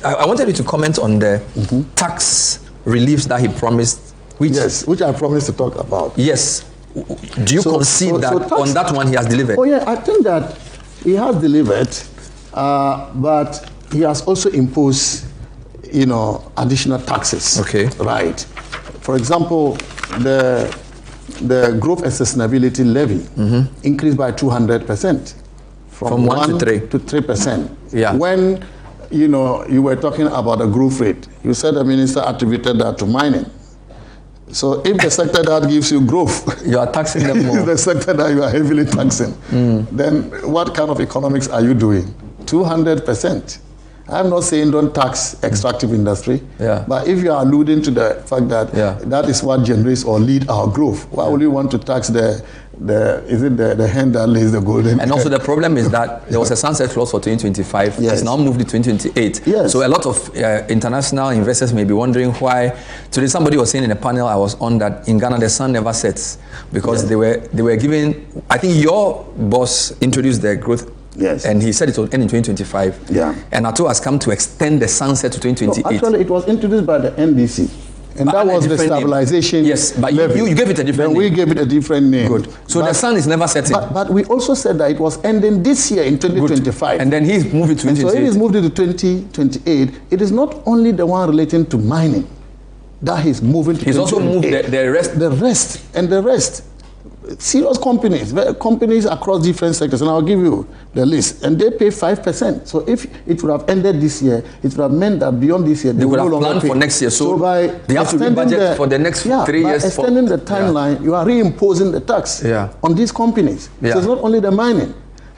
I wanted you to comment on the tax reliefs that he promised. Which I promised to talk about. Yes. Do you concede that on that one he has delivered? Oh yeah, I think that he has delivered, but he has also imposed, additional taxes. Okay. Right. For example, the growth and sustainability levy increased by 200%. From 1 to 3. To 3%. Yeah. When, you were talking about the growth rate, you said the minister attributed that to mining. So if the sector that gives you growth, you are taxing them more. is the sector that you are heavily taxing, then what kind of economics are you doing? 200%. I'm not saying don't tax extractive industry, but if you are alluding to the fact that that is what generates or lead our growth, why would you want to tax the hen that lays the golden And also the problem is that there was a sunset clause for 2025. It's now moved to 2028. Yes. So a lot of international investors may be wondering why. Today somebody was saying in a panel I was on that in Ghana the sun never sets because they were given, I think your boss introduced the growth. Yes. And he said it will end in 2025. Yeah. And NATO has come to extend the sunset to 2028. No, actually, it was introduced by the NDC. And that was the stabilization. Yes, but you gave it a different name. We gave it a different name. Good. So the sun is never setting. But we also said that it was ending this year in 2025. Good. And then he's moved it to 2028. So he's moved it to 2028. It is not only the one relating to mining that he's moving to 2028. He's also moved the rest. The rest. Serious companies across different sectors, and I'll give you the list, and they pay 5%. So if it would have ended this year, it would have meant that beyond this year, they would no have planned for next year. So by they have to budget for the next 3 years. By extending the timeline, you are reimposing the tax on these companies. So it's not only the mining.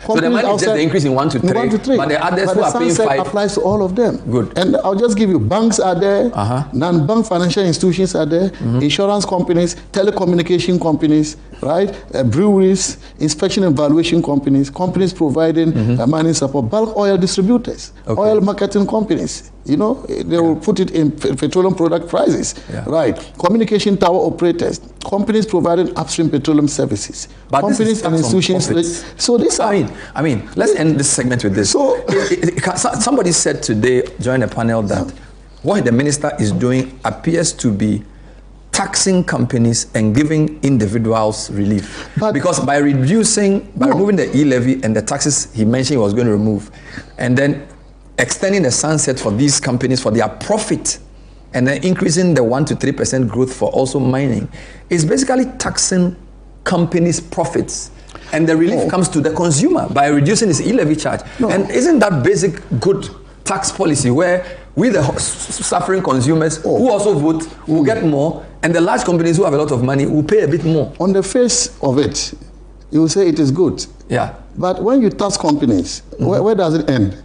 So the money is just the increase in 1 to 3, but the others who are paying 5 applies to all of them. Good. And I'll just give you, banks are there, non-bank financial institutions are there, insurance companies, telecommunication companies, right? Breweries, inspection and valuation companies, companies providing mining support, bulk oil distributors, oil marketing companies. They will put it in petroleum product prices, right? Communication tower operators, companies providing upstream petroleum services, but companies and institutions. So this, I mean, let's end this segment with this. So somebody said today during a panel that what the minister is doing appears to be taxing companies and giving individuals relief. Because by removing the e-levy and the taxes he mentioned he was going to remove, and then extending the sunset for these companies for their profit, and then increasing the 1 to 3% growth for also mining, is basically taxing companies' profits. And the relief comes to the consumer by reducing his e-levy charge. And isn't that basic good tax policy where we, the suffering consumers who also vote, will get more, and the large companies who have a lot of money will pay a bit more? On the face of it, you will say it is good. Yeah. But when you tax companies, where does it end?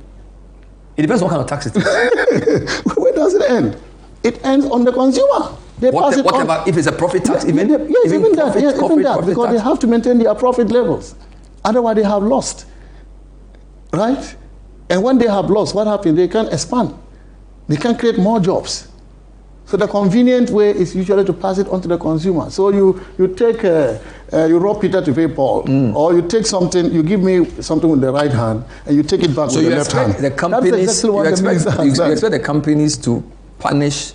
It depends what kind of tax it is. Where does it end? It ends on the consumer. Whatever, if it's a profit tax, even that, because they have to maintain their profit levels. Otherwise, they have lost. Right? And when they have lost, what happens? They can't expand. They can't create more jobs. So the convenient way is usually to pass it on to the consumer. So you take, you rob Peter to pay Paul, or you take something, you give me something with the right hand, and you take it back with the left hand. The companies, you expect the companies to punish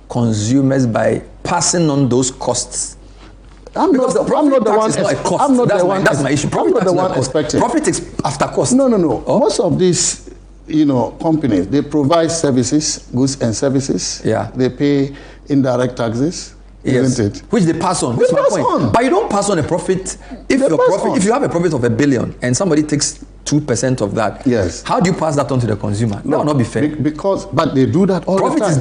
consumers by passing on those costs. I'm not the one. That's my issue. I'm not the one expecting. Profit is after cost. No. Most of these, companies, they provide services, goods and services. Yeah. They pay indirect taxes. Yes. Isn't it? Which they pass on. That's my point. But you don't pass on a profit. If you have a profit of $1 billion and somebody takes 2% of that, yes. How do you pass that on to the consumer? That will not be fair. But they do that all the time.